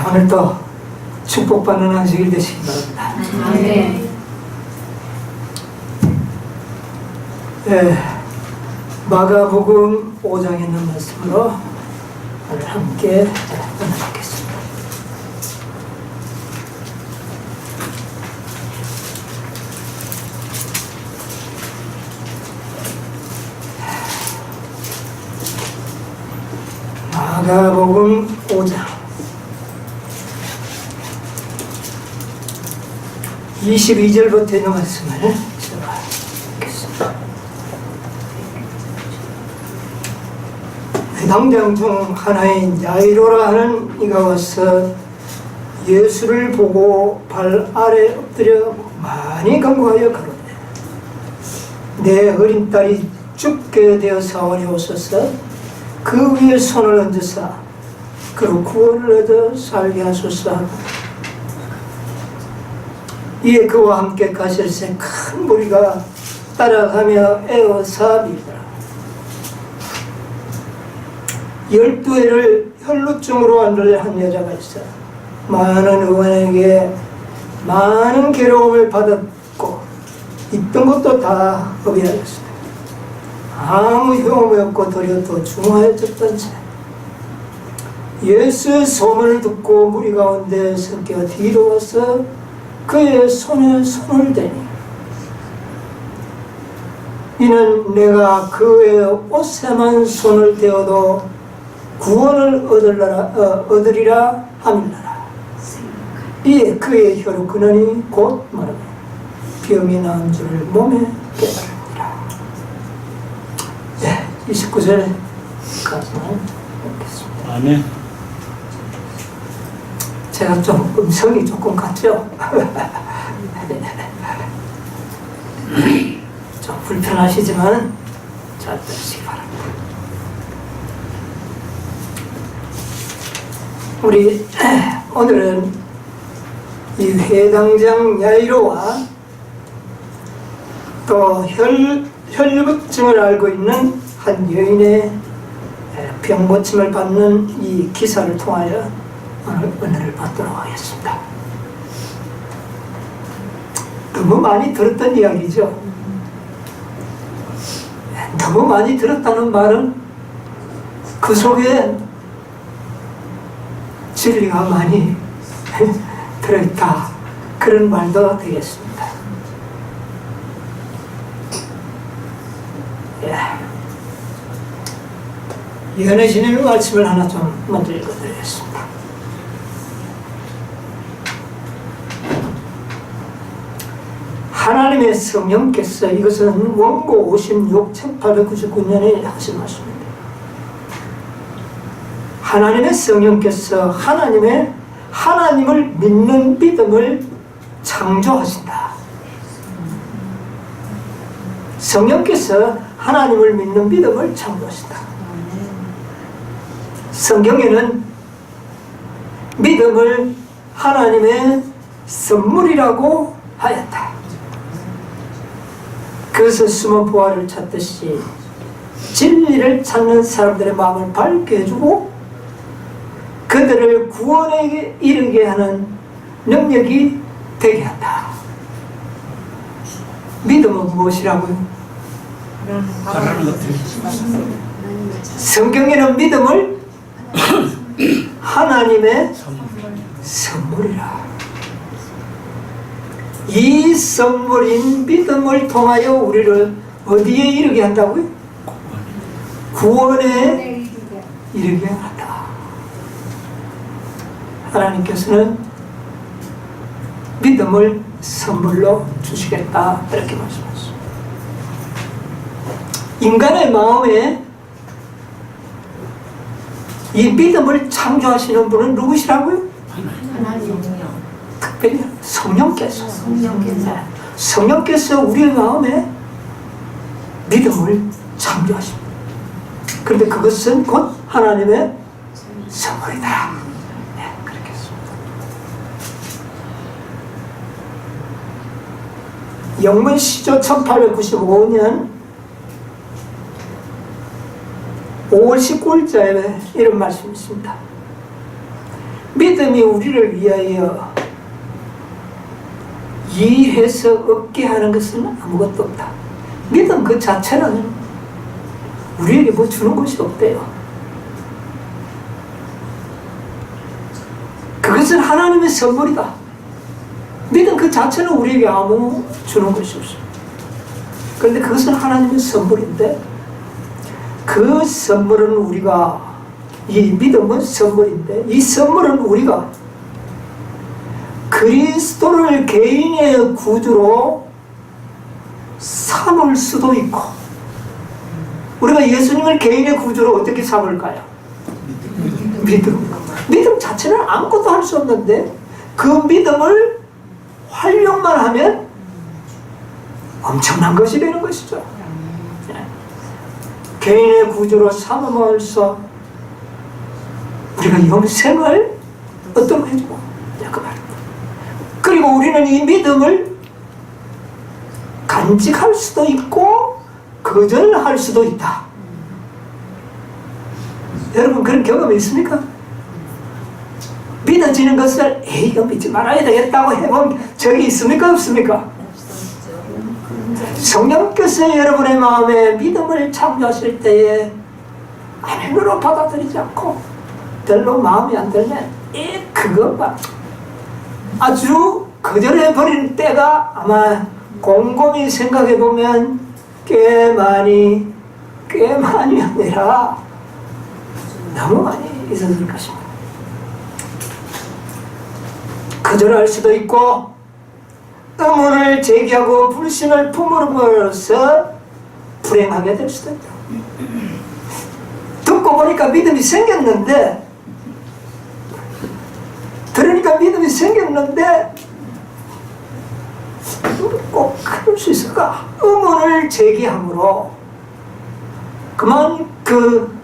오늘도 축복받는 안식일 되시기 바랍니다. 아멘. 마가복음 5장에 있는 말씀으로 오늘 함께 나누겠습니다. 마가복음 5장 22절부터 있는 말씀을 제가 읽겠습니다. 당장 중 하나인 야이로라 하는 이가 와서 예수를 보고 발 아래 엎드려 많이 간구하여 가로되 내 어린 딸이 죽게 되어사오니 오소서 그 위에 손을 얹으사 그로 구원을 얻어 살게 하소서 하고 이에 그와 함께 가실새 큰 무리가 따라가며 애워사 밀더라. 12회를 혈루증으로 안을 한 여자가 있어 많은 의원에게 많은 괴로움을 받았고 있던 것도 다 허비하였습니다. 아무 효험이 없고 도리어 또 중하여졌던 채 예수의 소문을 듣고 무리 가운데 섞여 뒤로 와서 그의 손에 손을 대니 이는 내가 그의 옷에만 손을 대어도 구원을 얻으리라 함이라. 이에 그의 혀로 그러니 곧 말하며 병이 나은 줄을 몸에 깨달으니라. 29절까지만 읽겠습니다. 아멘. 제가 좀 음성이 조금 같죠? 좀 불편하시지만 잘 들으시기 바랍니다. 우리 오늘은 이 회당장 야이로와 또 혈루증을 앓고 있는 한 여인의 병고침을 받는 이 기사를 통하여 오늘 은혜를 받도록 하겠습니다. 너무 많이 들었던 이야기죠. 너무 많이 들었다는 말은 그 속에 진리가 많이 들어있다, 그런 말도 되겠습니다. 연애신의 말씀을 하나 좀 먼저 읽어드리겠습니다. 하나님의 성령께서, 이것은 원고 56, 1899년에 하신 말씀입니다. 하나님의 성령께서 하나님을 믿는 믿음을 창조하신다. 성령께서 하나님을 믿는 믿음을 창조하신다. 성경에는 믿음을 하나님의 선물이라고 하였다. 그것은 숨은 보화를 찾듯이 진리를 찾는 사람들의 마음을 밝게 해주고 그들을 구원에 이르게 하는 능력이 되게 한다. 믿음은 무엇이라고요? 성경에는 믿음을 하나님의 선물이라. 이 선물인 믿음을 통하여 우리를 어디에 이르게 한다고요? 구원에 이르게 한다. 하나님께서는 믿음을 선물로 주시겠다, 이렇게 말씀하셨습니다. 인간의 마음에 이 믿음을 창조하시는 분은 누구시라고요? 특별히 성령께서 우리의 마음에 믿음을 창조하십니다. 그런데 그것은 곧 하나님의 선물이다. 네, 그렇게 했습니다. 영문시조 1895년 5월 19일자에 이런 말씀이 있습니다. 믿음이 우리를 위하여 일해서 얻게 하는 것은 아무것도 없다. 믿음 그 자체는 우리에게 뭐 주는 것이 없대요. 그것은 하나님의 선물이다. 믿음 그 자체는 우리에게 아무 주는 것이 없습니다. 그런데 그것은 하나님의 선물인데, 그 선물은 우리가, 이 믿음은 선물인데, 이 선물은 우리가 그리스도를 개인의 구주로 삼을 수도 있고, 우리가 예수님을 개인의 구주로 어떻게 삼을까요? 믿음 자체는 아무것도 할 수 없는데, 그 믿음을 활용만 하면 엄청난 것이 되는 것이죠. 개인의 구주로 삼음으로써 우리가 영생을 어떤 거 해주고, 그 말입니다. 그리고 우리는 이 믿음을 간직할 수도 있고 거절할 수도 있다. 여러분 그런 경험이 있습니까? 믿어지는 것을 이거 믿지 말아야 되겠다고 해본 적이 있습니까? 없습니까? 성령께서 여러분의 마음에 믿음을 창조하실 때에 아멘으로 받아들이지 않고 별로 마음이 안 들면 그것만 아주 거절해버리는 때가 아마 곰곰이 생각해보면 꽤 많이 아니라 너무 많이 있었을 것입니다. 거절할 수도 있고 의문을 제기하고 불신을 품음으로써 불행하게 될 수도 있다. 듣고 보니까 믿음이 생겼는데, 들으니까 믿음이 생겼는데 꼭 그럴 수 있을까? 의문을 제기함으로 그만 그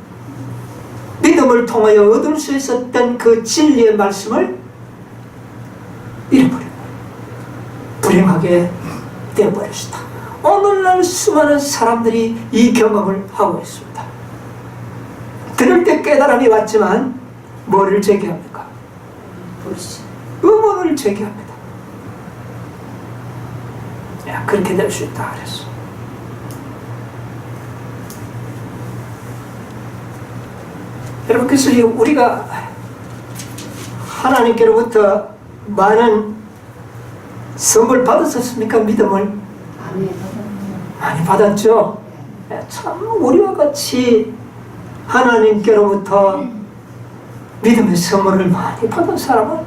믿음을 통하여 얻을 수 있었던 그 진리의 말씀을 잃어버려 불행하게 되어버렸다. 오늘날 수많은 사람들이 이 경험을 하고 있습니다. 들을 때 깨달음이 왔지만 뭐를 제기합니까? 의문을 제기합니다. 야, 그렇게 될 수 있다 그랬어. 여러분, 그래서 우리가 하나님께로부터 많은 선물 받았었습니까? 믿음을 많이 받았죠. 참 우리와 같이 하나님께로부터 믿음의 선물을 많이 받은 사람은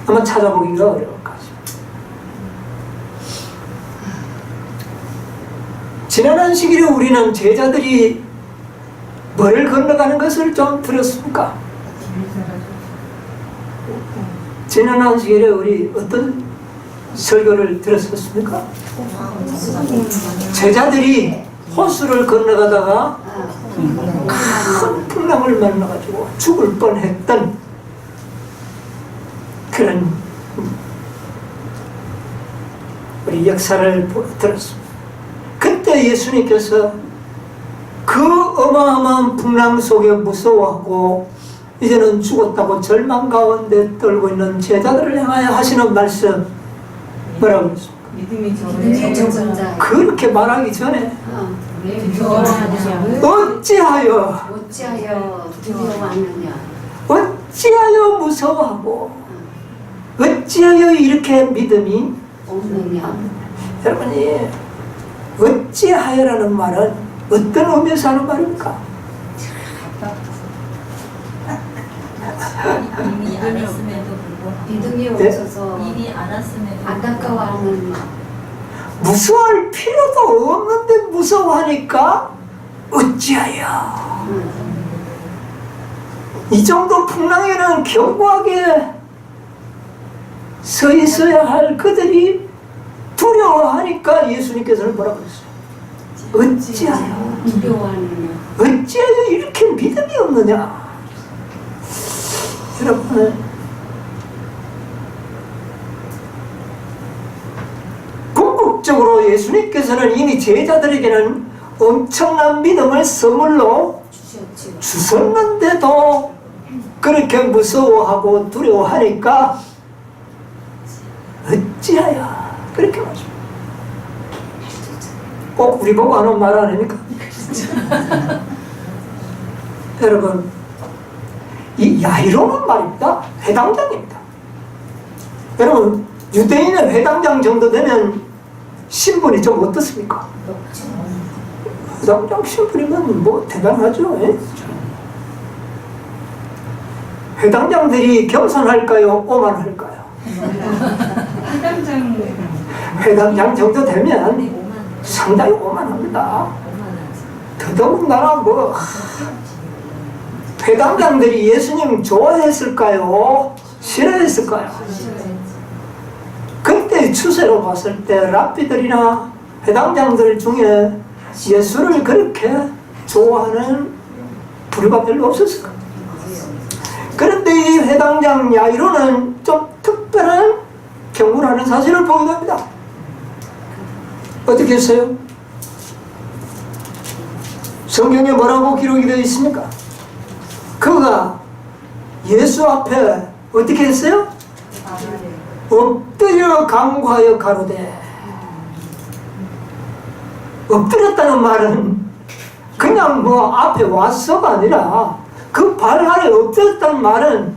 아마 찾아보기가 어려울 것입니다. 지난 안식일에 우리는 제자들이 뭐를 건너가는 것을 좀 들었습니까? 지난 안식일에 우리 어떤 설교를 들었었습니까? 제자들이 호수를 건너가다가 큰 풍랑을 만나가지고 죽을 뻔했던 그런 우리 역사를 들었습니다. 그때 예수님께서 그 어마어마한 풍랑 속에 무서워하고 이제는 죽었다고 절망 가운데 떨고 있는 제자들을 향하여 하시는 말씀 뭐라고 했습니까? 믿음이 적은자. 그렇게 말하기 전에 어찌하여 두려워하느냐, 어찌하여 무서워하고 어찌하여 이렇게 믿음이 없느냐. 여러분이 어찌하여라는 말은 어떤 의미에서 하는 말입니까? 믿음이 있음에도 불구하고 믿음이 없어서 일이 안 왔음에도 안타까워하는 마음. 무서워할 필요도 없는데 무서워하니까 어찌하여. 이 정도 풍랑에는 견고하게 서 있어야 할 그들이 두려워하니까 예수님께서는 뭐라고 그랬어요? 어찌하여 두려워하느냐. 어찌하여 이렇게 믿음이 없느냐. 여러분, 궁극적으로 예수님께서는 이미 제자들에게는 엄청난 믿음을 선물로 주셨는데도 그렇게 무서워하고 두려워하니까 어찌하여 그렇게 말합니다. 꼭 우리 보고 하는 말 아닙니까? 여러분, 이 야이로는 말입니다. 회당장입니다. 여러분, 유대인은 회당장 정도 되면 신분이 좀 어떻습니까? 회당장 신분이면 뭐 대단하죠. 예? 회당장들이 겸손할까요? 오만할까요? 회당장 정도 되면 상당히 오만합니다. 더더군다나 뭐 회당장들이 예수님 좋아했을까요? 싫어했을까요? 그때 추세로 봤을 때 랍비들이나 회당장들 중에 예수를 그렇게 좋아하는 부류가 별로 없었을 거예요. 그런데 이 회당장 야이로는 좀 특별한 경우라는 사실을 보게 됩니다. 어떻게 했어요? 성경에 뭐라고 기록이 되어 있습니까? 그가 예수 앞에 어떻게 했어요? 엎드려 간구하여 가로되. 엎드렸다는 말은 그냥 뭐 앞에 왔어가 아니라 그 발 아래 엎드렸다는 말은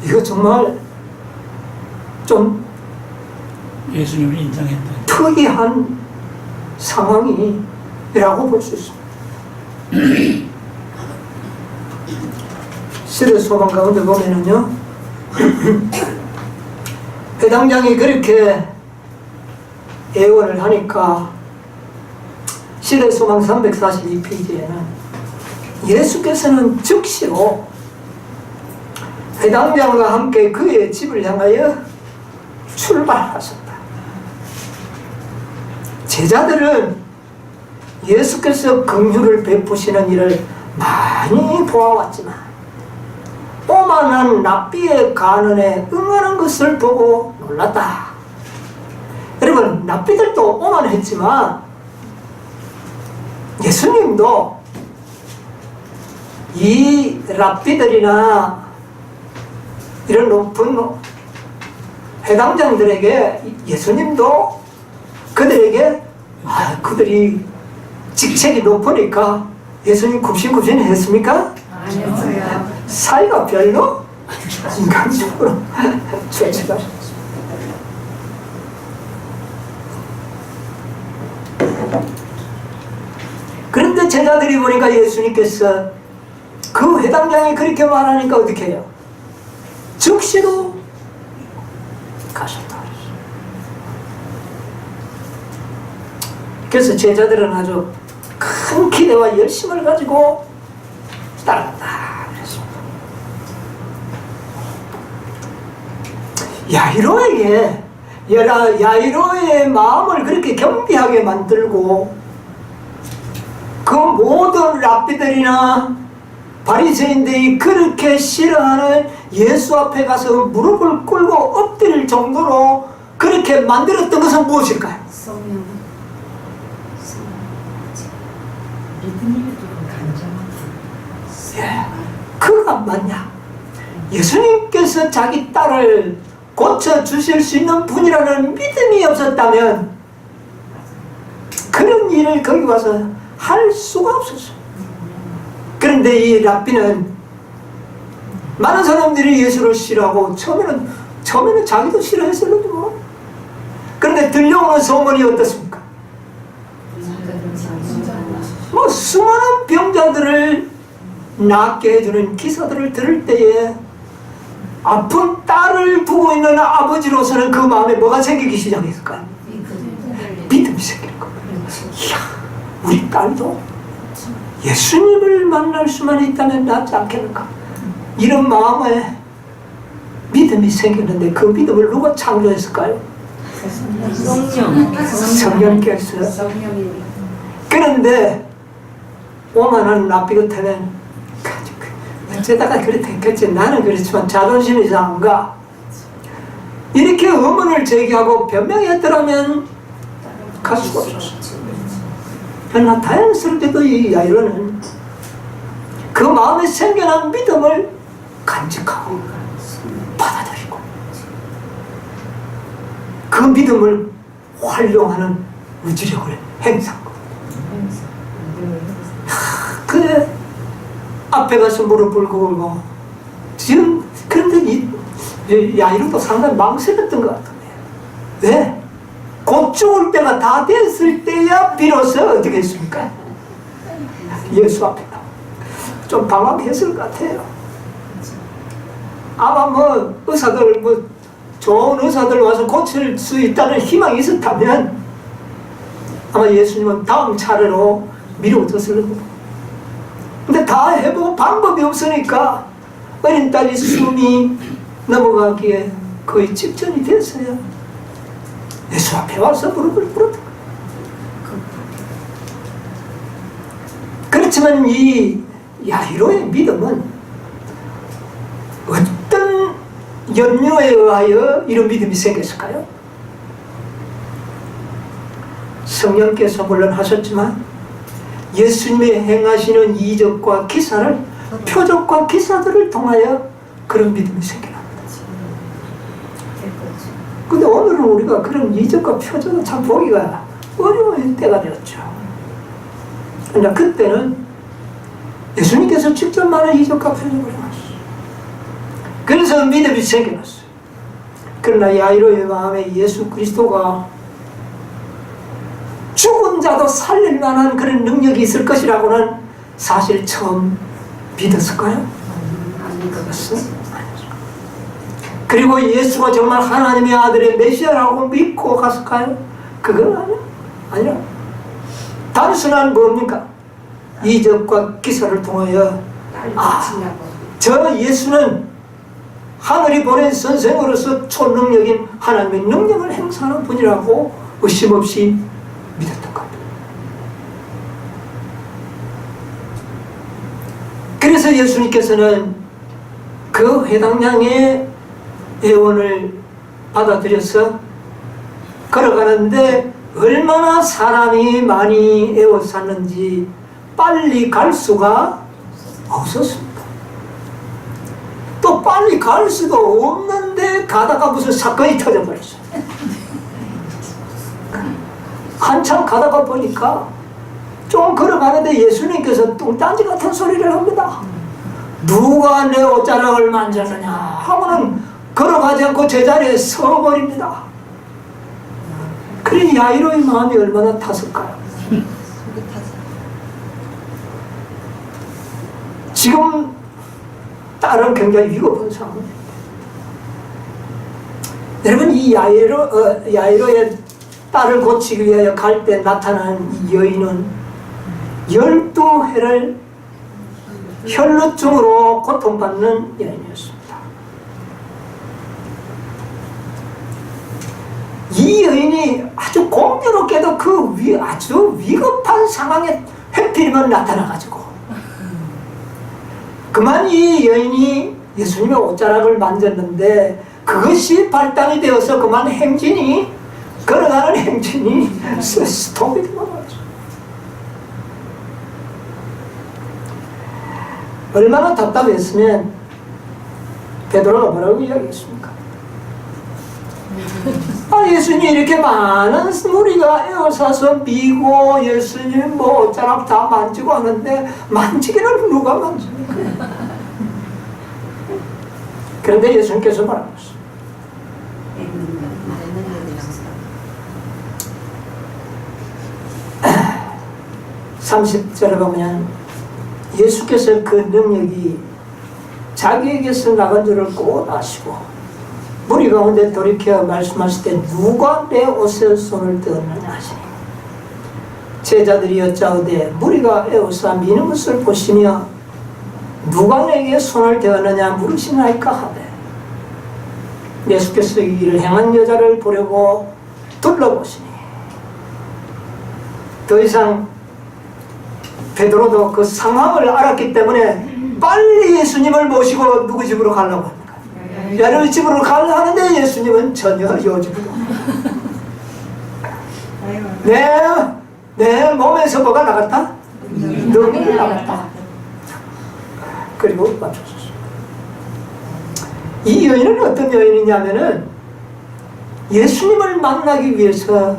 이거 정말 좀 예수님을 인정했다. 특이한 상황이라고 볼 수 있습니다. 시대 소망 가운데 보면은요, 회당장이 그렇게 애원을 하니까 시대 소망 342페이지에는 예수께서는 즉시로 회당장과 함께 그의 집을 향하여 출발하셨다. 제자들은 예수께서 긍휼을 베푸시는 일을 많이 보아왔지만 오만한 랍비의 간언에 응하는 것을 보고 놀랐다. 여러분, 랍비들도 오만했지만 예수님도 이 랍비들이나 이런 높은 회당장들에게 예수님도 그들에게 그들이 직책이 높으니까 예수님 굽신굽신 했습니까? 아니었어요. 사이가 별로 인간적으로 좋지가 않습니다. 그런데 제자들이 보니까 예수님께서 그 회당장이 그렇게 말하니까 어떻게 해요? 즉시로 가셨다. 그래서 제자들은 아주 큰 기대와 열심을 가지고 따라갔다. 야이로에게 야이로의 마음을 그렇게 겸비하게 만들고 그 모든 랍비들이나 바리새인들이 그렇게 싫어하는 예수 앞에 가서 무릎을 꿇고 엎드릴 정도로 그렇게 만들었던 것은 무엇일까요? 성령. 예, 그가 맞냐? 예수님께서 자기 딸을 고쳐주실 수 있는 분이라는 믿음이 없었다면 그런 일을 거기 와서 할 수가 없었어요. 그런데 이 랍비는 많은 사람들이 예수를 싫어하고 처음에는 자기도 싫어했을는데 뭐. 그런데 들려오는 소문이 어떻습니까? 뭐 수많은 병자들을 낫게 해주는 기사들을 들을 때에 아픈 딸을 두고 있는 아버지로서는 그 마음에 뭐가 생기기 시작했을까요? 믿음이 생기는 거예요. 이야, 우리 딸도 예수님을 만날 수만 있다면 낫지 않겠는가? 이런 마음에 믿음이 생기는데 그 믿음을 누가 창조했을까요? 성령께서. 그런데 오만한 랍비 같으면 어쩌다가 그렇게 했겠지. 나는 그렇지만 자존심이 상한가? 이렇게 의문을 제기하고 변명했더라면 갈 수가 없었어. 그러나 다행스럽게도 이 야이로는 그 마음에 생겨난 믿음을 간직하고 받아들이고 그 믿음을 활용하는 의지력을 행사하고 그래 앞에 가서 무릎을 꿇고 지금 그런데 야이로도 상당히 망설였던 것 같은데 왜? 곧 죽을 때가 다 됐을 때야 비로소 어떻게 했습니까? 예수 앞에 좀 방황했을 것 같아요. 아마 뭐 의사들 뭐 좋은 의사들 와서 고칠 수 있다는 희망이 있었다면 아마 예수님은 다음 차례로 미루어졌을 겁니다. 근데 다 해보고 방법이 없으니까 어린 딸이 숨이 넘어가기에 거의 직전이 됐어요. 예수 앞에 와서 무릎을 꿇었다. 그렇지만 이 야이로의 믿음은 어떤 연유에 의하여 이런 믿음이 생겼을까요? 성령께서 물론 하셨지만 예수님이 행하시는 이적과 기사를 표적과 기사들을 통하여 그런 믿음이 생겨납니다. 근데 오늘은 우리가 그런 이적과 표적을 참 보기가 어려운 때가 되었죠. 그러나 그때는 예수님께서 직접 많은 이적과 표적을 행하셨어요. 그래서 믿음이 생겨났어요. 그러나 야이로의 마음에 예수 그리스도가 죽은 자도 살릴 만한 그런 능력이 있을 것이라고는 사실 처음 믿었을까요? 그것은 아니죠. 그리고 예수가 정말 하나님의 아들의 메시아라고 믿고 갔을까요? 그건 아니라 단순한 뭡니까? 이적과 기사를 통하여 저 예수는 하늘이 보낸 선생으로서 초능력인 하나님의 능력을 행사하는 분이라고 의심 없이 믿었던 겁니다. 그래서 예수님께서는 그 회당장의 예언을 받아들여서 걸어가는데 얼마나 사람이 많이 에워쌌는지 빨리 갈 수가 없었습니다. 또 빨리 갈 수도 없는데 가다가 무슨 사건이 터져버렸어요. 한참 가다가 보니까 좀 걸어가는데 예수님께서 뚱딴지 같은 소리를 합니다. 누가 내 옷자락을 만졌느냐 하고는 걸어가지 않고 제자리에 서버립니다. 그러니 야이로의 마음이 얼마나 탔을까요? 지금 딸은 굉장히 위급한 상황입니다. 여러분 이 야이로의 딸을 고치기 위하여 갈 때 나타난 이 여인은 12해를 혈루증으로 고통받는 여인이었습니다. 이 여인이 아주 공교롭게도 아주 위급한 상황에 하필이면 나타나가지고 그만 이 여인이 예수님의 옷자락을 만졌는데 그것이 발단이 되어서 그만 걸어가는 행진이 스톱이 되어버렸죠. 얼마나 답답했으면 베드로가 뭐라고 이야기했습니까? 예수님 이렇게 많은 무리가 에워싸서 미고 예수님 뭐 옷자락 다 만지고 하는데 만지기는 누가 만집니까? 그런데 예수님께서 말하고 있어요. 30절에 보면 예수께서 그 능력이 자기에게서 나간 줄을 꼭 아시고 무리 가운데 돌이켜 말씀하실 때 누가 내 옷에 손을 떼었느냐 하시니 제자들이 여짜오되 무리가 에워싸 미는 것을 보시며 누가 내게 손을 떼었느냐 물으시나이까 하되 예수께서 이 일을 행한 여자를 보려고 둘러보시니 더 이상 베드로도 그 상황을 알았기 때문에 빨리 예수님을 모시고 누구 집으로 가려고 합니까? 야이로 집으로 가려고 하는데 예수님은 전혀 요집으로 내 몸에서 뭐가 나갔다? 능력이 나갔다. 그리고 멈춰섰어요. 이 여인은 어떤 여인이냐면은 예수님을 만나기 위해서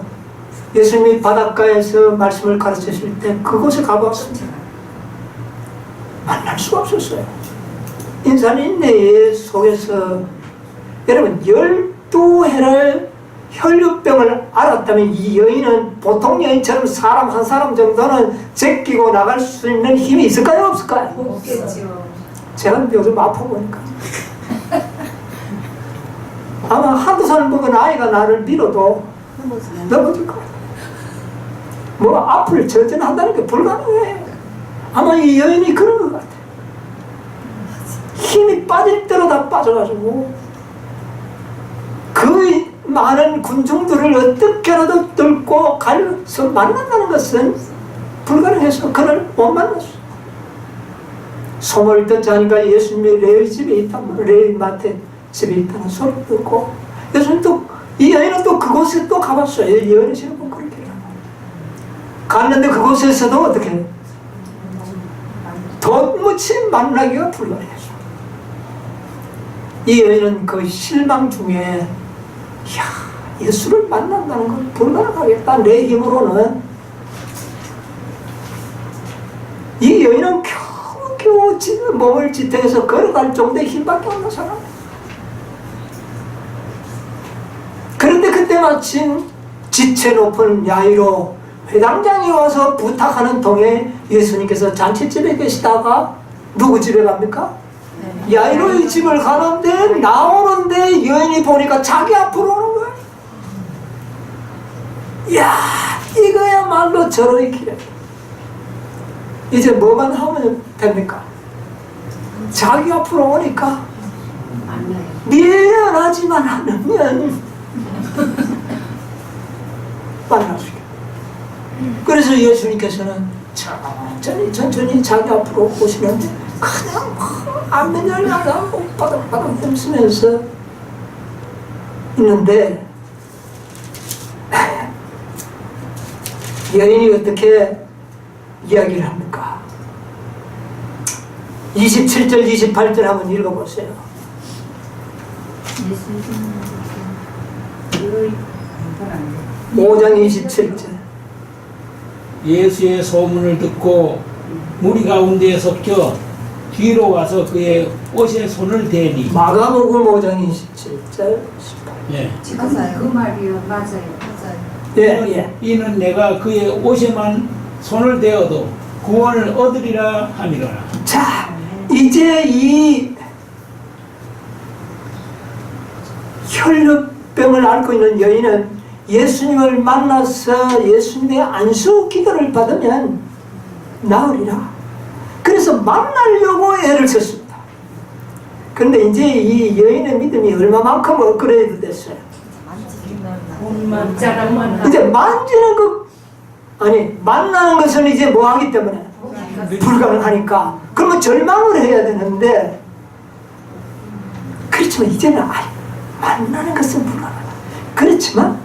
예수님이 바닷가에서 말씀을 가르치실 때 그곳에 가봤습니다. 만날 수가 없었어요. 인산인내의 속에서 여러분 12해를 혈류병을 앓았다면 이 여인은 보통 여인처럼 사람 한 사람 정도는 제끼고 나갈 수 있는 힘이 있을까요? 없을까요? 없겠죠. 제가 요즘 아파보니까 아마 한두 살 먹은 아이가 나를 밀어도 넘어질 것 같아요. 뭐 앞을 전진한다는 게 불가능해. 아마 이 여인이 그런 것 같아요. 힘이 빠질 대로 다 빠져가지고 그 많은 군중들을 어떻게라도 뚫고 가서 만난다는 것은 불가능해서 그를 못 만났어. 소문을 듣자니까 예수님이 레위 집에 있다고, 레위 마태 집에 있다는 소리를 듣고 예수님 또 이 여인은 또 그곳에 또 가봤어요. 이 여인이 지금 그렇게 갔는데 그곳에서도 어떻게 도무지 만나기가 불가능했어. 이 여인은 그 실망 중에 예수를 만난다는 건 불가능하겠다. 내 힘으로는. 이 여인은 겨우 몸을 지탱해서 걸어갈 정도의 힘밖에 없는 사람. 그런데 그때 마침 지체 높은 야이로 회당장이 와서 부탁하는 동에 예수님께서 잔치집에 계시다가 누구 집에 갑니까? 야이로의 집을 가는데 나오는데 여인이 보니까 자기 앞으로 오는 거야. 이야, 이거야말로 절호의 기회. 이제 뭐만 하면 됩니까? 자기 앞으로 오니까 미련하지만 않으면 만날 수 있겠다. 그래서 예수님께서는 천천히 자기 앞으로 오시는데 그냥 안면을 나가고 바닥바닥 흠쓰면서 있는데 여인이 어떻게 이야기를 합니까? 27절 28절 한번 읽어보세요. 5장 27절. 예수의 소문을 듣고 무리 가운데에 섞여 뒤로 와서 그의 옷에 손을 대니. 마가복음 5장 27절 18절. 예. 맞아요. 그 말이요. 맞아요. 예. 이는 내가 그의 옷에만 손을 대어도 구원을 얻으리라 함이라. 자, 이제 이 혈류병을 앓고 있는 여인은 예수님을 만나서 예수님의 안수 기도를 받으면 나으리라. 그래서 만나려고 애를 썼습니다. 그런데 이제 이 여인의 믿음이 얼마만큼 업그레이드 됐어요. 이제 만지는 것, 아니 만나는 것은 이제 뭐 하기 때문에 불가능하니까 그러면 절망을 해야 되는데, 그렇지만 이제는 만나는 것은 불가능하다. 그렇지만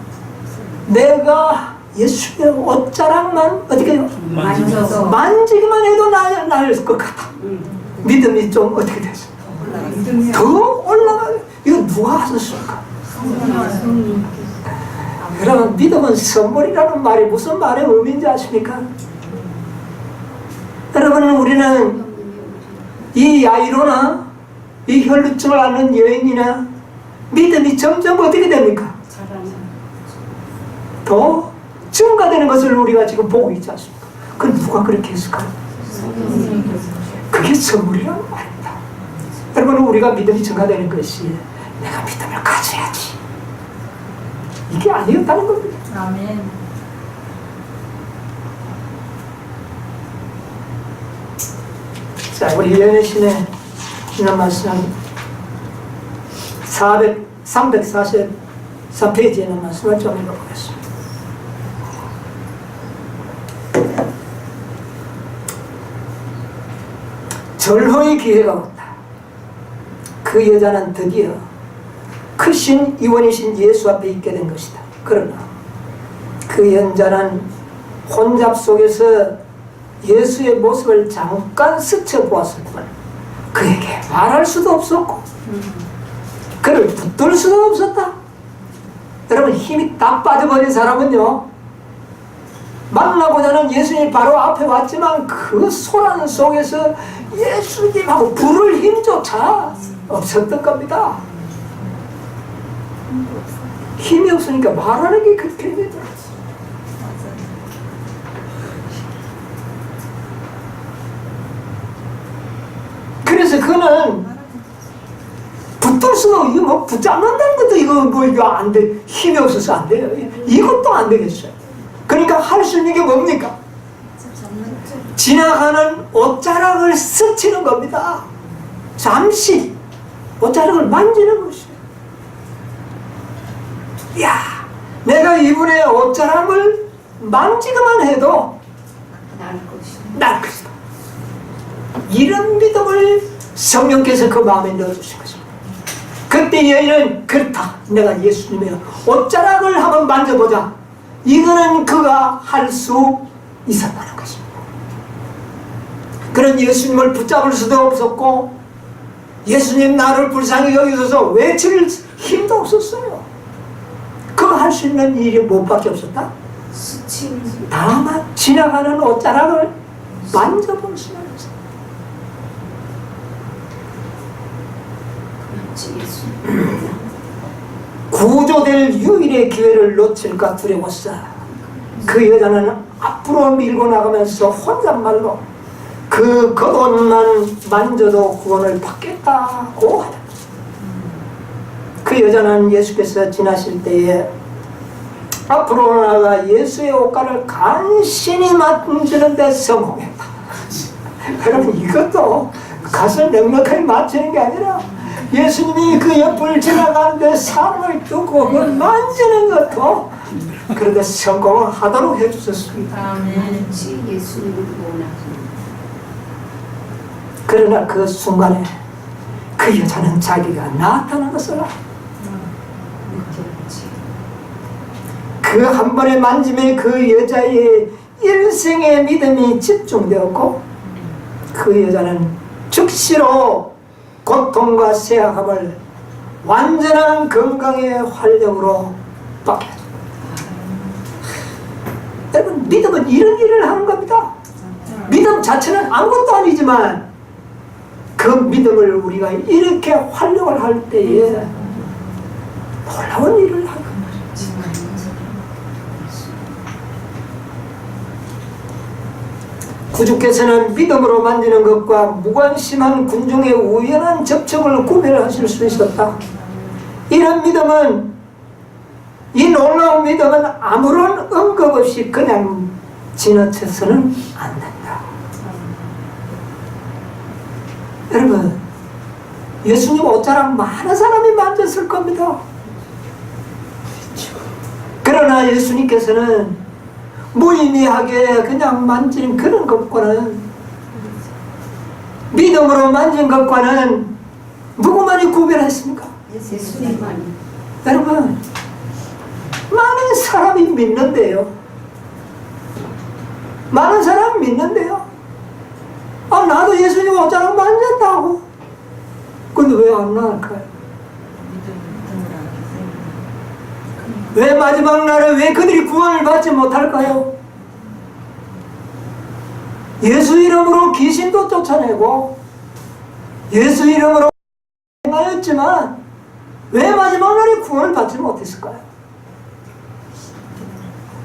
내가 예수의 옷자락만 어떻게 해요? 만지기만 해도 나을 것 같아. 믿음이 좀 어떻게 됐어? 더 올라가요. 이거 누가 하셨을까? 여러분, 믿음은 선물이라는 말이 무슨 말의 의미인지 아십니까? 여러분, 우리는 이 야이로나 이 혈루증을 앓는 여인이나 믿음이 점점 어떻게 됩니까? 더 증가되는 것을 우리가 지금 보고 있지 않습니까? 그건 누가 그렇게 했을까요? 그게 선물이라는 말입니다. 여러분, 우리가 믿음이 증가되는 것이 내가 믿음을 가져야지, 이게 아니었다는 겁니다. 아멘. 자, 우리 연애신의 지난 말씀 343페이지에 있는 말씀을 좀 읽어보겠습니다. 절호의 기회가 왔다. 그 여자는 드디어 크신 이원이신 예수 앞에 있게 된 것이다. 그러나 그 여자는 혼잡 속에서 예수의 모습을 잠깐 스쳐보았을 뿐 그에게 말할 수도 없었고 그를 붙들 수도 없었다. 여러분, 힘이 딱 빠져버린 사람은요, 만나고자는 예수님이 바로 앞에 왔지만 그 소란 속에서 예수님하고 부를 힘조차 없었던 겁니다. 힘이 없으니까 말하는 게 그렇게 힘들어요. 그래서 그는 붙들 수도, 이거 뭐 붙잡는다는 것도 이거 안 돼. 힘이 없어서 안 돼요. 이것도 안 되겠어요. 그러니까 할 수 있는 게 뭡니까? 지나가는 옷자락을 스치는 겁니다. 잠시 옷자락을 만지는 것이에요. 야, 내가 이분의 옷자락을 만지기만 해도 날 것이다. 이런 믿음을 성령께서 그 마음에 넣어주신 것입니다. 그때 여인은 그렇다, 내가 예수님의 옷자락을 한번 만져보자. 이거는 그가 할 수 있었다는 것입니다. 그런 예수님을 붙잡을 수도 없었고 예수님 나를 불쌍히 여기셔서 외칠 힘도 없었어요. 그거 할 수 있는 일이 뭐밖에 없었다? 다만 지나가는 옷자락을 만져볼 수만 있었다. 구조될 유일의 기회를 놓칠까 두려웠어. 그 여자는 앞으로 밀고 나가면서 혼잣말로 그 겉옷만 만져도 구원을 받겠다고 하다. 그 여자는 예수께서 지나실 때에 앞으로 나가 예수의 옷가를 간신히 만지는 데 성공했다. 여러분, 이것도 가서 넉넉하게 맞추는 게 아니라 예수님이 그 옆을 지나가는데 사람을 두고 그걸 만지는 것도 그런데 성공을 하도록 해주셨습니다. 그러나 그 순간에 그 여자는 자기가 나타난 것을 그 한 번의 만짐에 그 여자의 일생의 믿음이 집중되었고 그 여자는 즉시로 고통과 쇠약함을 완전한 건강의 활력으로 바뀌었습니다. 여러분, 믿음은 이런 일을 하는 겁니다. 믿음 자체는 아무것도 아니지만 그 믿음을 우리가 이렇게 활용을 할 때에 놀라운 일을 하는 거예요. 구주께서는 믿음으로 만지는 것과 무관심한 군중의 우연한 접촉을 구별하실 수 있었다. 이런 믿음은, 이 놀라운 믿음은 아무런 언급 없이 그냥 지나쳐서는 안 된다. 여러분, 예수님 옷자락 많은 사람이 만졌을 겁니다. 그러나 예수님께서는 무의미하게 그냥 만지는 그런 것과는, 믿음으로 만진 것과는 누구만이 구별했습니까? 예수님만이. 여러분, 많은 사람이 믿는데요. 많은 사람이 믿는데요. 아, 나도 예수님 옷자락 만졌다고. 근데 왜 안 나을까요? 왜 마지막 날에 왜 그들이 구원을 받지 못할까요? 예수 이름으로 귀신도 쫓아내고 예수 이름으로 행하였지만 왜 마지막 날에 구원을 받지 못했을까요?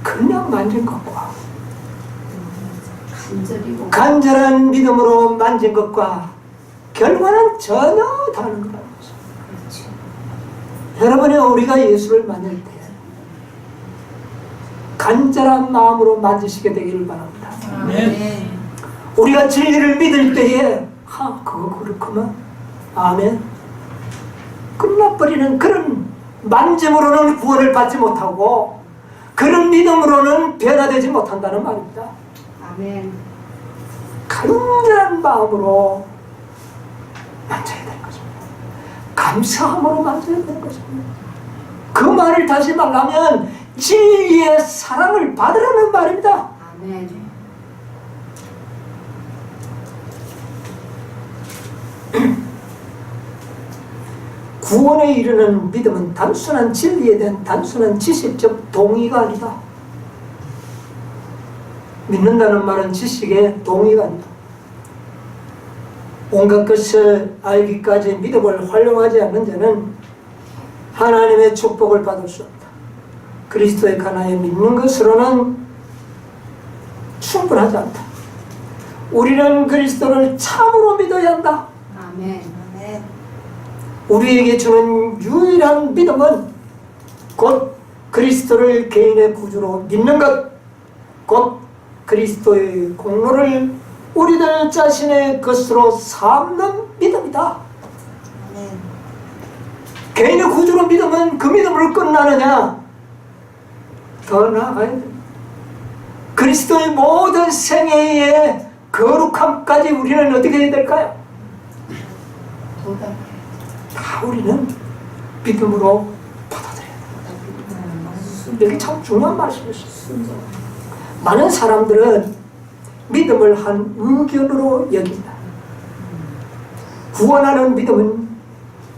그냥 만진 것과 간절한 믿음으로 만진 것과 결과는 전혀 다른 거라는 거죠. 여러분이 우리가 예수를 만날 때 간절한 마음으로 만지시게 되기를 바랍니다. 네. 우리가 진리를 믿을 때에 그거 그렇구만. 아멘. 끝나버리는 그런 만짐으로는 구원을 받지 못하고 그런 믿음으로는 변화되지 못한다는 말입니다. 아멘. 간절한 마음으로 만져야 되는 것입니다. 감사함으로 만져야 되는 것입니다. 그 말을 다시 말하면 진리의 사랑을 받으라는 말입니다. 아멘. 구원에 이르는 믿음은 단순한 진리에 대한 단순한 지식적 동의가 아니다. 믿는다는 말은 지식의 동의가 아니다. 온갖 것을 알기까지 믿음을 활용하지 않는 자는 하나님의 축복을 받을 수 없다. 그리스도의 가나에 믿는 것으로는 충분하지 않다. 우리는 그리스도를 참으로 믿어야 한다. 아멘. 아멘. 우리에게 주는 유일한 믿음은 곧 그리스도를 개인의 구주로 믿는 것, 곧 그리스도의 공로를 우리들 자신의 것으로 삼는 믿음이다. 아멘. 개인의 구주로 믿으면 그 믿음으로 끝나느냐? 더 나아가야 돼. 그리스도의 모든 생애의 거룩함까지 우리는 어떻게 해야 될까요? 도답해. 다 우리는 믿음으로 받아들여야 돼. 이게 참 중요한 말씀이었어요. 많은 사람들은 믿음을 한 의견으로 여긴다. 구원하는 믿음은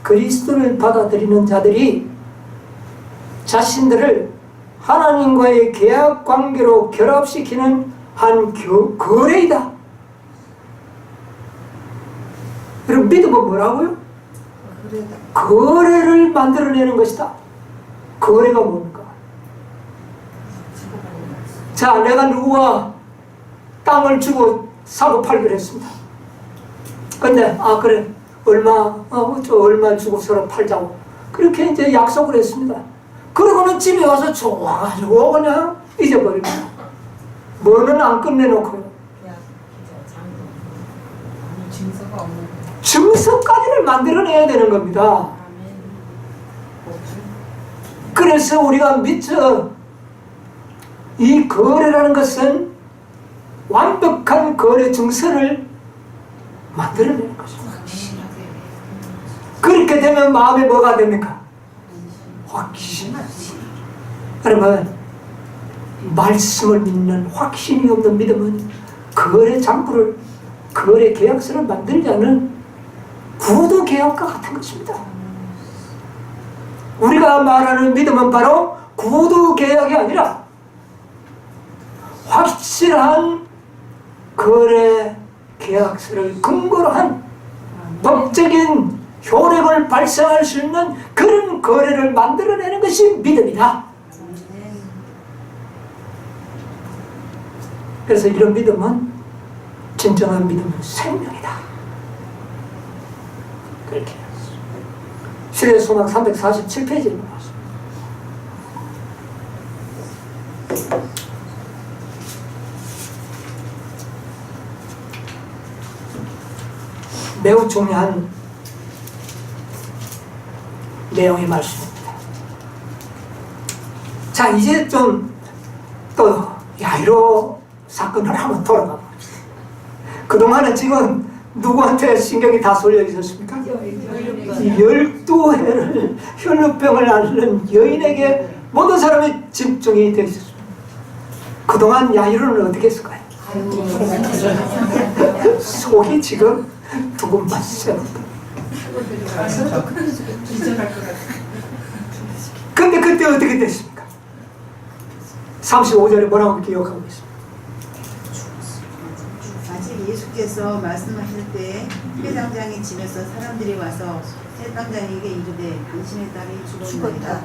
그리스도를 받아들이는 자들이 자신들을 하나님과의 계약 관계로 결합시키는 한 거래이다. 여러분, 믿음은 뭐라고요? 거래를 만들어내는 것이다. 거래가 뭡니까? 자, 내가 누구와 땅을 주고 사고 팔기로 했습니다. 근데 그래, 얼마 주고 서로 팔자고 그렇게 이제 약속을 했습니다. 그러고는 집에 와서 좋아가지고 그냥 잊어버립니다. 뭐는 안 끝내놓고요. 증서까지를 만들어내야 되는 겁니다. 그래서 우리가 미처 이 거래라는 것은 완벽한 거래 증서를 만들어내는 것입니다. 그렇게 되면 마음에 뭐가 됩니까? 확신. 여러분, 말씀을 믿는 확신이 없는 믿음은 거래 장부를, 거래 계약서를 만들지 않은 구도 계약과 같은 것입니다. 우리가 말하는 믿음은 바로 구도 계약이 아니라 확실한 거래 계약서를 근거로 한 법적인 효력을 발생할 수 있는 그런 거래를 만들어내는 것이 믿음이다. 그래서 이런 믿음은 진정한 믿음은 생명이다. 그렇게 시대의 소망 347페이지에 나왔습니다. 매우 중요한 내용의 말씀입니다. 자, 이제 좀 또 야이로 사건을 한번 돌아가 봅시다. 그동안은 지금 누구한테 신경이 다 쏠려 있었습니까? 12해를 혈루병을 앓는 여인에게 모든 사람이 집중이 되어 있었습니다. 그동안 야이로는 어떻게 했을까요? 속이 지금 두근만 쎄니다. 근데 그때 어떻게 됐습니까? 35절에 뭐라고 기억하고 있습니다. 아직 예수께서 말씀하실 때 회당장이 짐에서 사람들이 와서 회당장에게 이르되 당신의 딸이 죽었나이다.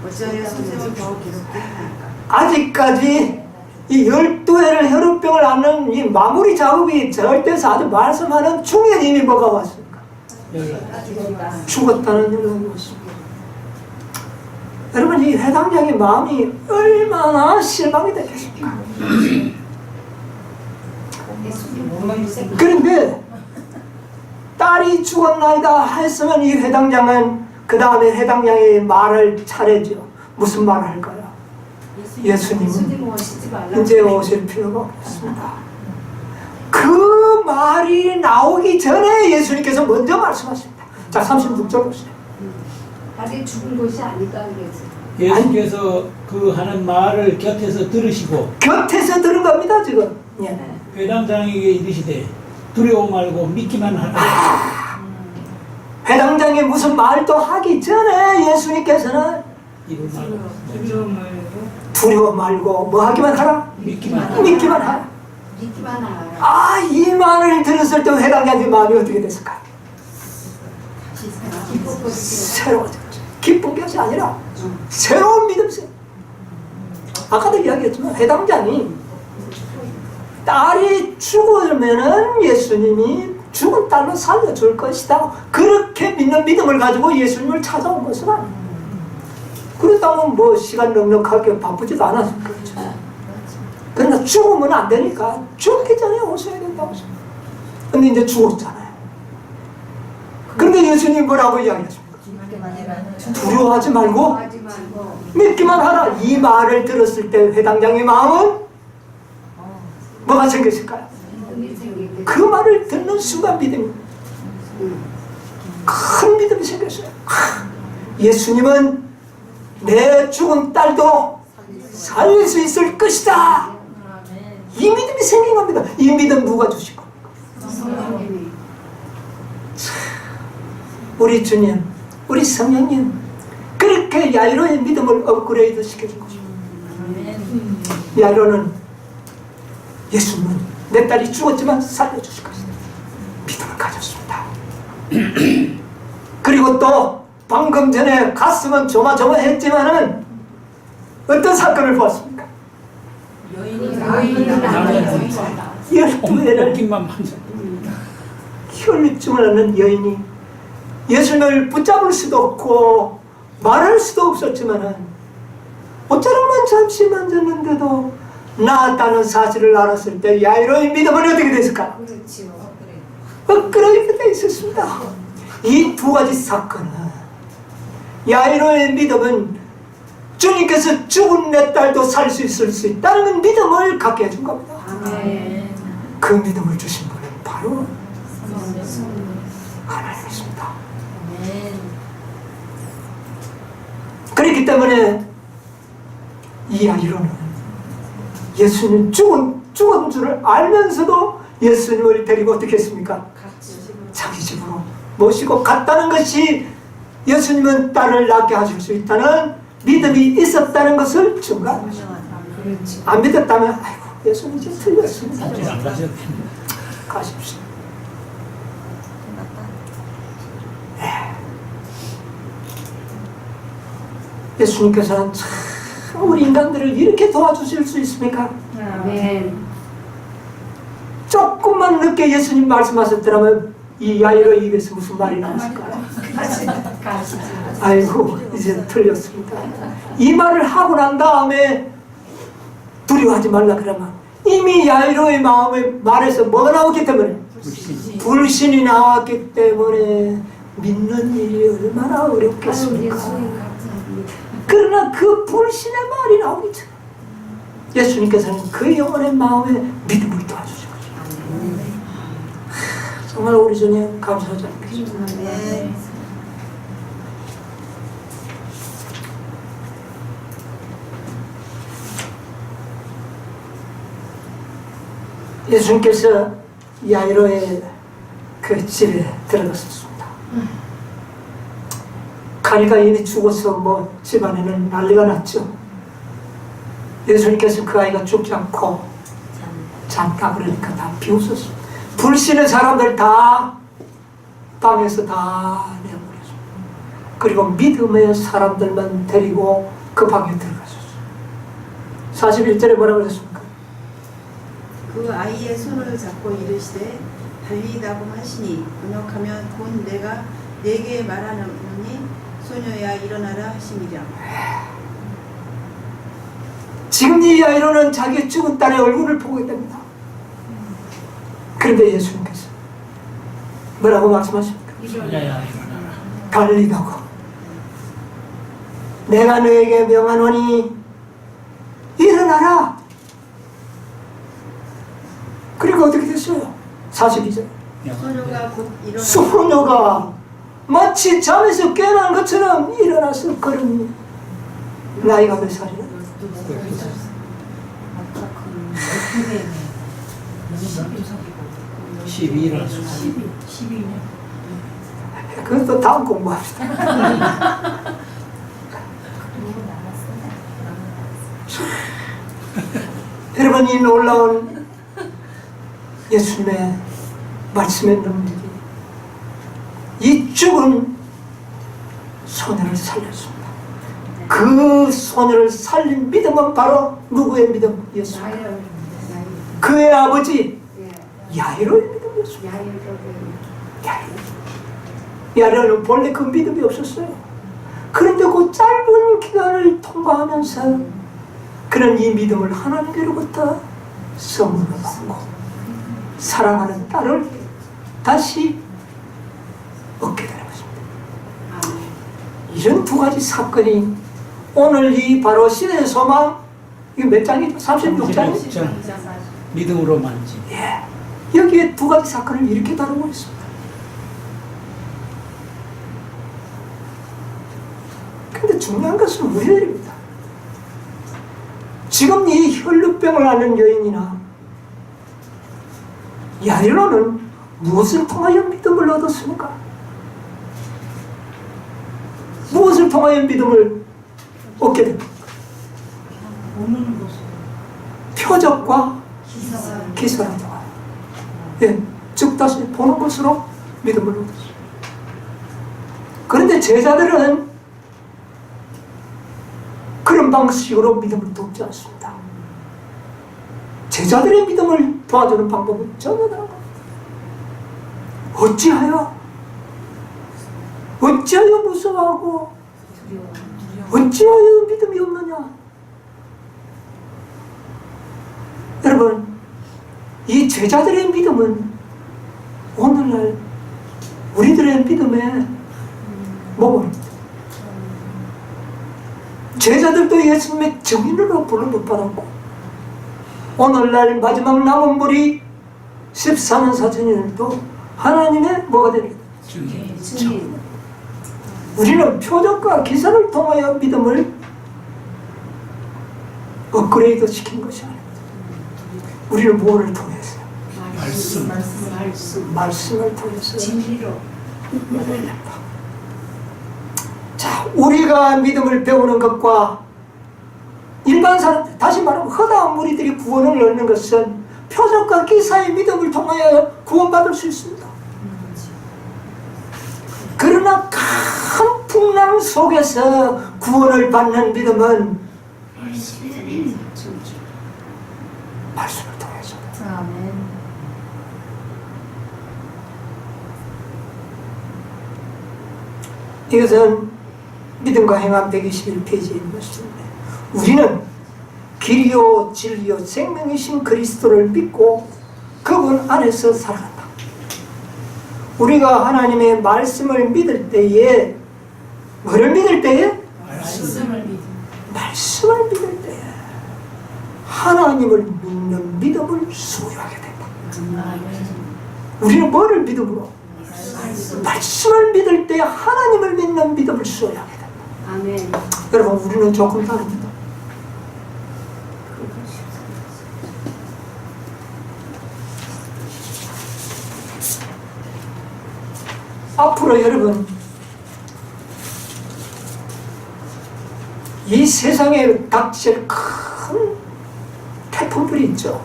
어찌하여 선생을 겨우 괴롭게 하나이까. 아직까지 이 12해를 혈루병을 앓는 이 마무리 작업이 절대서 아주 말씀하는 중요한 힘이 뭐가 왔습니까? 죽었다는 연락이 왔습니다. 여러분, 이 회당장의 마음이 얼마나 실망이 되겠습니까? 그런데 딸이 죽었나이다 했으면 이 회당장은 그 다음에 회당장이 말할 차례죠. 무슨 말을 할까요? 예수님은 이제 오실 필요가 없습니다. 그 말이 나오기 전에 예수님께서 먼저 말씀하십니다. 자, 36절 보세요. 딸이 죽은 것이 아니다 그랬어요. 예수께서 그 하는 말을 곁에서 들으시고 곁에서 들은 겁니다, 지금. 예. 회당장에게 이르시되 두려워 말고 믿기만 하라. 회당장이 회당장이 무슨 말도 하기 전에 예수님께서는 두려워 말고 뭐 하기만 하라? 믿기만 하라. 믿기만 하라. 믿기만 하라. 아, 이 말을 들었을 때 회당장의 마음이 어떻게 됐을까? 새로워졌죠. 기쁜 것이 아니라 새로운 믿음새. 아까도 이야기했지만 회당장이 딸이 죽으면은 예수님이 죽은 딸로 살려줄 것이다. 그렇게 믿는 믿음을 가지고 예수님을 찾아온 것은 아니에요. 그렇다면 뭐 시간 넉넉하게 바쁘지도 않았을 거죠. 그러나 죽으면 안 되니까 죽기 전에 오셔야 된다고 생각해요. 근데 이제 죽었잖아요. 그런데 예수님이 뭐라고 이야기하십니까? 두려워하지 말고 하지 말고 믿기만 하라. 이 말을 들었을 때 회당장의 마음은 뭐가 생겼을까요? 믿음이 생기게. 그 말을 듣는 순간 믿음이 큰 믿음이 생겼어요. 예수님은 내 죽은 딸도 살릴 수 있을 것이다. 이 믿음이 생긴 겁니다. 이 믿음 누가 주신 겁니까? 성령님이. 우리 주님, 우리 성령님, 그렇게 야이로의 믿음을 업그레이드 시켜준 거죠. 야이로는 예수님은 내 딸이 죽었지만 살려주실 것이다. 믿음을 가졌습니다. 그리고 또 방금 전에 가슴은 조마조마했지만은 어떤 사건을 보았습니까? 여인이 12회를 옷깃만 만져. 혈류증을 앓는 여인이 예수님을 붙잡을 수도 없고 말할 수도 없었지만은 옷자락만 잠시 만졌는데도 나았다는 사실을 알았을 때 야이로의 믿음은 어떻게 됐을까? 그렇지요. 엇그러져 있었습니다. 이 두 가지 사건은 야이로의 믿음은 주님께서 죽은 내 딸도 살 수 있을 수 있다는 믿음을 갖게 해준 겁니다. 아멘. 그 믿음을 주신 분은 바로 하나님이십니다. 그렇기 때문에 이 아이로는 예수님 죽은 줄을 알면서도 예수님을 데리고 어떻게 했습니까? 자기 집으로 모시고 갔다는 것이 예수님은 딸을 낳게 하실 수 있다는 믿음이 있었다는 것을 증거합니다. 안 믿었다면 아이고 예수님 이제 틀렸습니다. 이제 안 가셔도 됩니다. 가십시오. 예수님께서는 참 우리 인간들을 이렇게 도와주실 수 있습니까? 아멘. 조금만 늦게 예수님 말씀하셨더라면 이 야이로 입에서 무슨 말이 나왔을까요? 아이고 이제 틀렸습니다. 이 말을 하고 난 다음에 두려워하지 말라 그러면 이미 야이로의 마음에 말에서 뭐가 나왔기 때문에 불신이 나왔기 때문에 믿는 일이 얼마나 어렵겠습니까? 그러나 그 불신의 말이 나오기 전에 예수님께서는 그 영혼의 마음에 믿음을 도와주신 거죠. 정말 우리 주님 감사하지 않겠습니다. 예수님께서 야이로의 그 집에 들어갔었습니다. 가니가 이미 죽어서 뭐 집안에는 난리가 났죠. 예수님께서 그 아이가 죽지 않고 잔다 그러니까 다 비웃었어요. 불신의 사람들 다 방에서 다 내버렸어요. 그리고 믿음의 사람들만 데리고 그 방에 들어갔었어요. 41절에 뭐라고 그랬습니까? 그 아이의 손을 잡고 이르시되 달리다고 하시니 번역하면 곧 내가 네게 말하노니 소녀야 일어나라 하심이라. 지금 이 아이로는 자기 죽은 딸의 얼굴을 보고 있답니다. 그런데 예수님께서 뭐라고 말씀하십니까? 야야 일어나라. 달리다고 내가 너에게 명하노니 일어나라. 그리고 어떻게 됐어요? 42절 소녀가 곧 일어나 소녀가 마치 잠에서 깨어난 것처럼 일어나서 걸으니 나이가 몇 살이나? 12년 그것도 다음 공부합시다. 여러분, 이 놀라운 예수님의 말씀의 능력이 이 죽은 소녀를 살렸습니다. 그 소녀를 살린 믿음은 바로 누구의 믿음? 예수입니다. 야이로. 그의 아버지 예. 야이로의 믿음이었습니다. 야이로. 야이로는 본래 그 믿음이 없었어요. 그런데 그 짧은 기간을 통과하면서 그는 이 믿음을 하나님께로부터 선물로 받고 사랑하는 딸을 다시 얻게 되는 것입니다. 이런 두 가지 사건이 오늘 이 바로 시대의 소망, 이거 몇 장이죠? 36장이죠? 믿음으로 만지. 예. 여기에 두 가지 사건을 이렇게 다루고 있습니다. 근데 중요한 것은 우리들입니다. 지금 이 혈루병을 앓는 여인이나 야이로는 무엇을 통하여 믿음을 얻었습니까? 무엇을 통하여 믿음을 얻게 됩니까? 표적과 기사를 통하여. 예, 즉 다시 보는 것으로 믿음을 얻었습니다. 그런데 제자들은 그런 방식으로 믿음을 돕지 않습니다. 제자들의 믿음을 도와주는 방법은 전혀 다른 겁니다. 어찌하여 무서워하고 어찌하여 믿음이 없느냐? 여러분, 이 제자들의 믿음은 오늘날 우리들의 믿음의 모범입니다. 제자들도 예수님의 증인으로 부름을 못 받았고 오늘날 마지막 남은 무리 14년 4천년도 하나님의 뭐가 되는 거예요? 주님. 우리는 표적과 기사를 통하여 믿음을 업그레이드 시킨 것이 아닙니다. 우리는 무엇을 통해서요? 말씀을 통해서 진리로. 자, 우리가 믿음을 배우는 것과 일반 사람들, 다시 말하면 허다한 무리들이 구원을 얻는 것은 표적과 기사의 믿음을 통하여 구원받을 수 있습니다. 그러나 큰 풍랑 속에서 구원을 받는 믿음은 말씀을 통해서. 아멘. 이것은 믿음과 행함 121페이지에 있는 것입니다. 우리는 길이요 진리요 생명이신 그리스도를 믿고 그분 안에서 살아간다. 우리가 하나님의 말씀을 믿을 때에 뭐를 믿을 때에? 말씀을 믿을 때에 하나님을 믿는 믿음을 소유하게 된다. 우리는 뭐를 믿음으로? 말씀을 믿을 때 하나님을 믿는 믿음을 소유하게 된다. 아멘. 여러분, 우리는 조금 다릅니다. 앞으로 여러분, 이 세상에 닥칠 큰 태풍들이 있죠.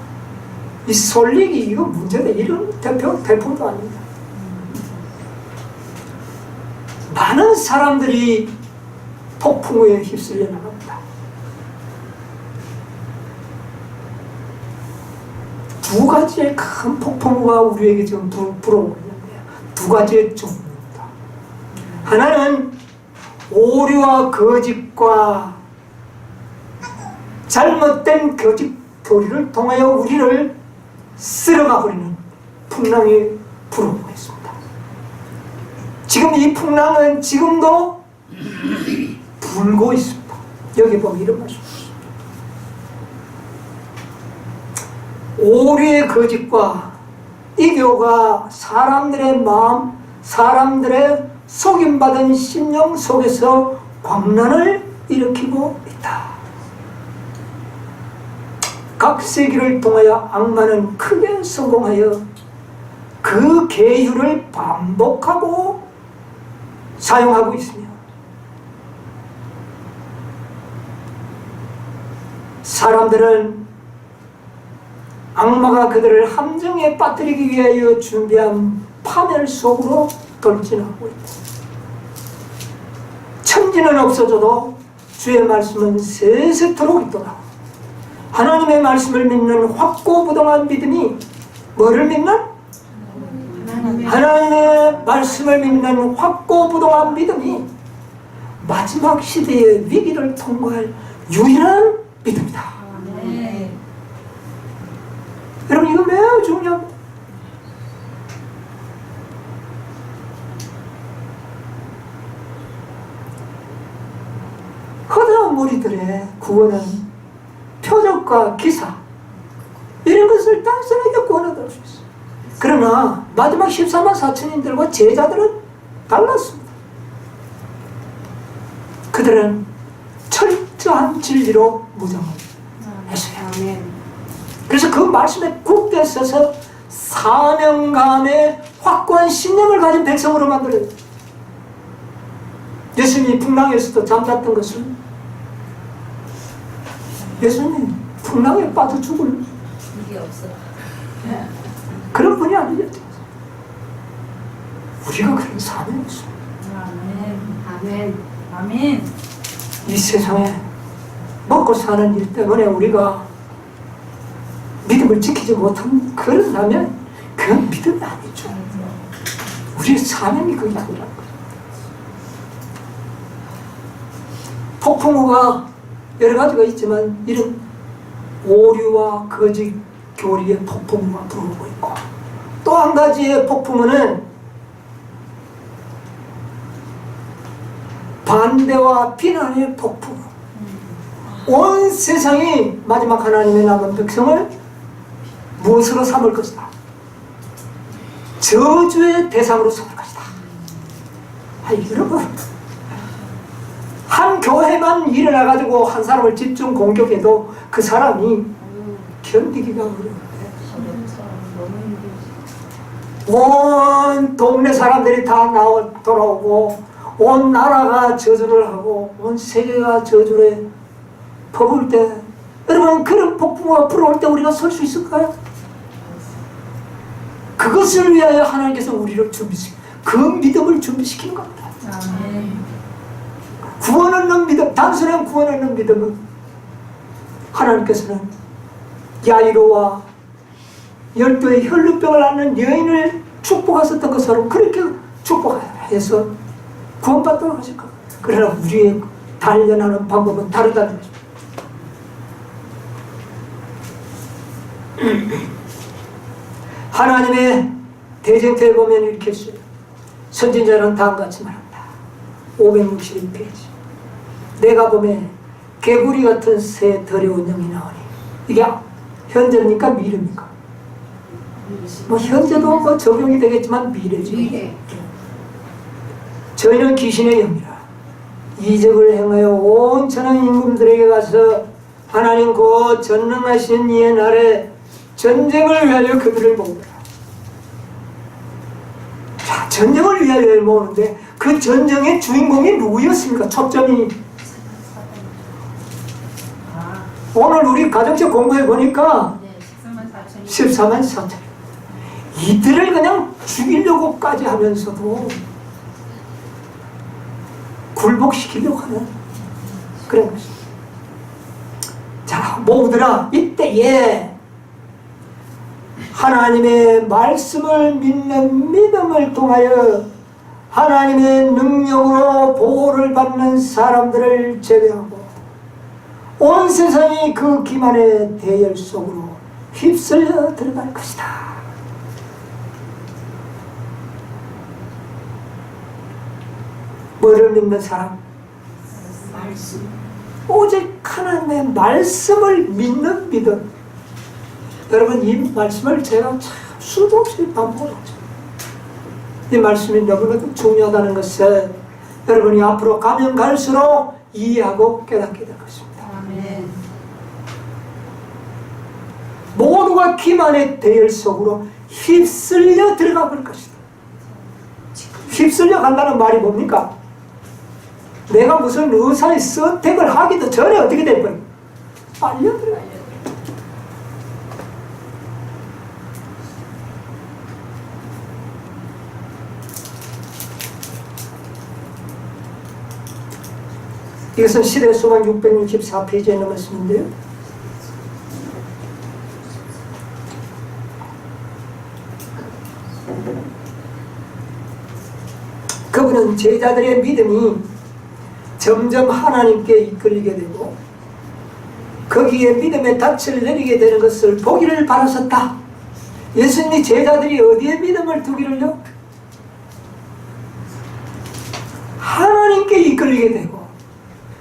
이 솔릭이 이거 문제다. 이런 태풍도 아닙니다. 많은 사람들이 폭풍우에 휩쓸려 나갑니다. 두 가지의 큰 폭풍우가 우리에게 지금 불어오고 있는데요. 두 가지의 종류입니다. 하나는 오류와 거짓과 잘못된 거짓 교리를 통하여 우리를 쓸어가 버리는 풍랑이 불어오고 있습니다. 지금 이 풍랑은 지금도 불고 있습니다. 여기 보면 이런 말씀 있습니다. 오류의 거짓과 이교가 사람들의 마음, 사람들의 속임받은 심령 속에서 광란을 일으키고 있다. 각 세기를 통하여 악마는 크게 성공하여 그 계율을 반복하고 사용하고 있으며 사람들은 악마가 그들을 함정에 빠뜨리기 위하여 준비한 파멸 속으로 돌진하고 있다. 천지는 없어져도 주의 말씀은 세세토록 있도다. 하나님의 말씀을 믿는 확고부동한 믿음이 뭐를 믿는? 하나님의 말씀을 믿는 확고부동한 믿음이 마지막 시대의 위기를 통과할 유일한 믿음이다. 네. 여러분 이거 매우 중요합니다. 허다한 무리들의 구원은 표적과 기사 이런 것을 단순하게 구원받을 수 있어요. 그러나 마지막 14만 4천인들과 제자들은 달랐습니다. 그들은 철저한 진리로 무장을 했어요. 아멘. 그래서 그 말씀에 굳게 서서 사명감의 확고한 신념을 가진 백성으로 만들어요. 예수님이 풍랑에서도 잠잤던 것은 예수님 풍랑에 빠져 죽을 이게 없어. 그런 분이 아니죠. 우리가 그런 사명이 있어요. 아멘. 아멘. 아멘. 이 세상에 먹고 사는 일 때문에 우리가 믿음을 지키지 못하면 그런다면 그건 믿음이 아니죠. 우리의 사명이 거기 나오라는 거예요. 폭풍우가 여러 가지가 있지만 이런 오류와 거짓 교리의 폭풍우가 불어오고 있고 또 한 가지의 폭풍우는 반대와 비난의 폭풍우. 온 세상이 마지막 하나님의 남은 백성을 무엇으로 삼을 것이다? 저주의 대상으로 삼을 것이다. 여러분 한 교회만 일어나가지고 한 사람을 집중 공격해도 그 사람이 견디기가 어려워요. 온 동네 사람들이 다 돌아오고 온 나라가 저주를 하고 온 세계가 저주를 퍼부을 때 여러분 그런 폭풍우가 불어올 때 우리가 설 수 있을까요? 그것을 위하여 하나님께서 우리를 그 믿음을 준비시키는 겁니다. 아멘. 구원 얻는 믿음, 단순한 구원 얻는 믿음은 하나님께서는 야이로와 12의 혈루병을 앓는 여인을 축복하셨던 것처럼 그렇게 축복해서 구원받도록 하실 겁니다. 그러나 우리의 단련하는 방법은 다르다는 거죠. 하나님의 대쟁터에 보면 이렇게 써요. 선진자는 다음같이 말합니다. 561페이지. 내가 보면 개구리 같은 새 더러운 영이 나오니 이게 현재입니까 미래입니까? 뭐 현재도 뭐 적용이 되겠지만 미래죠. 미래. 저희는 귀신의 영이라 이적을 행하여 온 천하 임금들에게 가서 하나님 그 전능하신 이의 날에 전쟁을 위하여 그들을 모으라. 자, 전쟁을 위하여 모으는데 그 전쟁의 주인공이 누구였습니까? 초점이 오늘 우리 가정책 공부해 보니까 네, 14만 4천이. 14만 4천. 이들을 그냥 죽이려고까지 하면서도 굴복시키려고 하는 그런 것입니다. 자, 모두들아 이때에 하나님의 말씀을 믿는 믿음을 통하여 하나님의 능력으로 보호를 받는 사람들을 제외하고 온 세상이 그 기만의 대열 속으로 휩쓸려 들어갈 것이다. 뭐를 믿는 사람? 말씀. 오직 하나님의 말씀을 믿는 믿음. 여러분 이 말씀을 제가 참 수도 없이 반복하죠. 이 말씀이 너무나도 중요하다는 것을 여러분이 앞으로 가면 갈수록 이해하고 깨닫게 될 것입니다. 아멘. 모두가 기만의 대열 속으로 휩쓸려 들어가 볼 것이다. 휩쓸려 간다는 말이 뭡니까? 내가 무슨 의사의 선택을 하기도 전에 어떻게 돼버려? 알려드려. 이것은 시대소망 664페이지에 있는 말씀인데요. 그분은 제자들의 믿음이 점점 하나님께 이끌리게 되고 거기에 믿음의 닻을 내리게 되는 것을 보기를 바라셨다. 예수님이 제자들이 어디에 믿음을 두기를요? 하나님께 이끌리게 되고,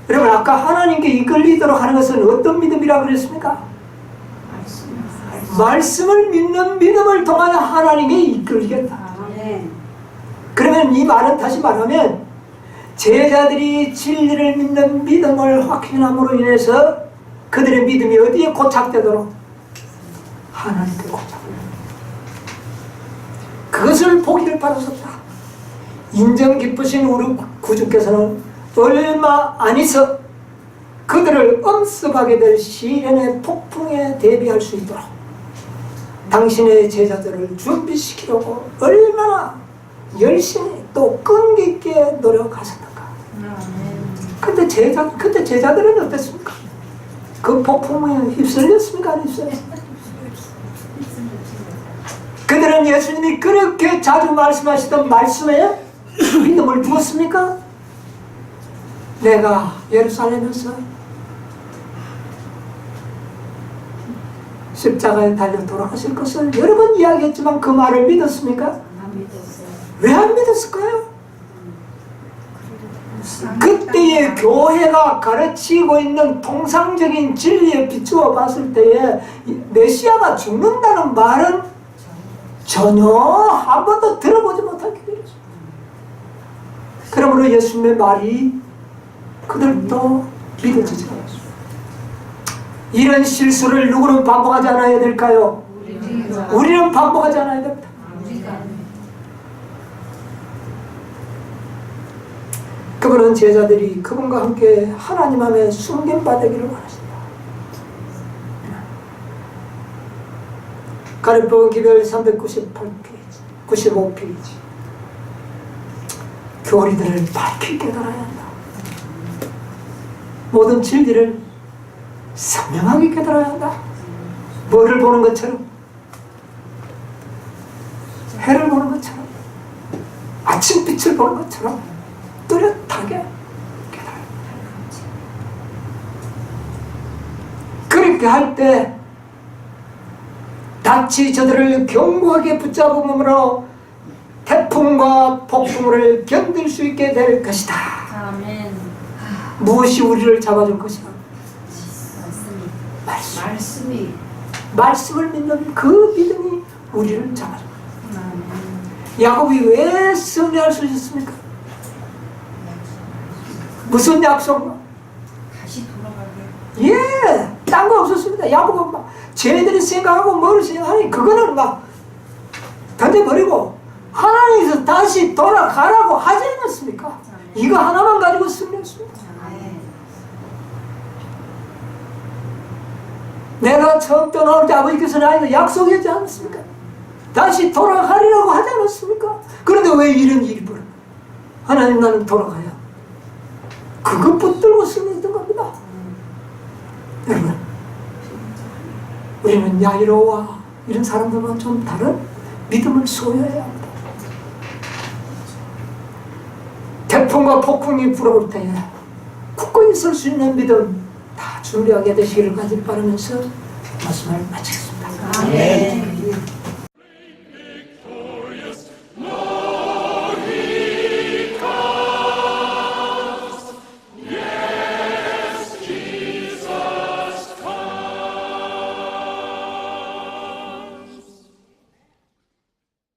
여러분 아까 하나님께 이끌리도록 하는 것은 어떤 믿음이라고 그랬습니까? 말씀을 믿는 믿음을 통하여 하나님께 이끌리겠다. 그러면 이 말은 다시 말하면 제자들이 진리를 믿는 믿음을 확신함으로 인해서 그들의 믿음이 어디에 고착되도록? 하나님께 고착되도록. 그것을 보기를 바라셨다. 인정 기쁘신 우리 구주께서는 얼마 안 있어 그들을 엄습하게 될 시련의 폭풍에 대비할 수 있도록 당신의 제자들을 준비시키려고 얼마나 열심히 또 끈기 있게 노력하셨던가. 근데 제자들은 어땠습니까? 그 폭풍에 휩쓸렸습니까? 안 휩쓸렸습니까? 그들은 예수님이 그렇게 자주 말씀하시던 말씀에 믿음을 두었습니까? 내가 예루살렘에서 십자가에 달려 돌아가실 것을 여러 번 이야기했지만 그 말을 믿었습니까? 왜 안 믿었을까요? 그때의 교회가 가르치고 있는 통상적인 진리에 비추어 봤을 때에 메시아가 죽는다는 말은 전혀 한 번도 들어보지 못한 길이었습니다. 그러므로 예수님의 말이 그들도 믿어지지 않았습니다. 이런 실수를 누구는 반복하지 않아야 될까요? 우리는 반복하지 않아야 됩니다. 그분은 제자들이 그분과 함께 하나님 안에 숨김받기를 원하신다. 가림복음 기별 398페이지 95페이지 교리들을 밝히 깨달아야 한다. 모든 진리를 선명하게 깨달아야 한다. 뭐를 보는 것처럼? 해를 보는 것처럼, 아침빛을 보는 것처럼 뚜렷하게 깨달아야 한다. 그렇게 할 때 닻이 저들을 견고하게 붙잡음으로 태풍과 폭풍을 견딜 수 있게 될 것이다. 아멘. 무엇이 우리를 잡아줄 것이다? 말씀이 말씀을 믿는 그 믿음이 우리를 잡아줄 것이다. 야곱이 왜 승리할 수 있었습니까? 무슨 약속? 다시 돌아가게. 예, 딴 거 없었습니다. 야곱은 막 쟤네들이 생각하고 뭐를 생각하니 그거는 막 던져버리고 하나님께서 다시 돌아가라고 하지 않았습니까? 이거 하나만 가지고 승리했습니다. 내가 처음 떠나올 때 아버지께서 나에게 약속했지 않았습니까? 다시 돌아가리라고 하지 않았습니까? 그런데 왜 이런 일이 벌어요? 하나님 나는 돌아가야 그것 붙들고 승리했던 겁니다. 여러분, 우리는 야이로와 이런 사람들과 좀 다른 믿음을 소유해야 합니다. 태풍과 폭풍이 불어올 때에 굳건히 설 수 있는 믿음 다 준비하게 되시기를 간절히 바라면서 말씀을 마치겠습니다. 아멘.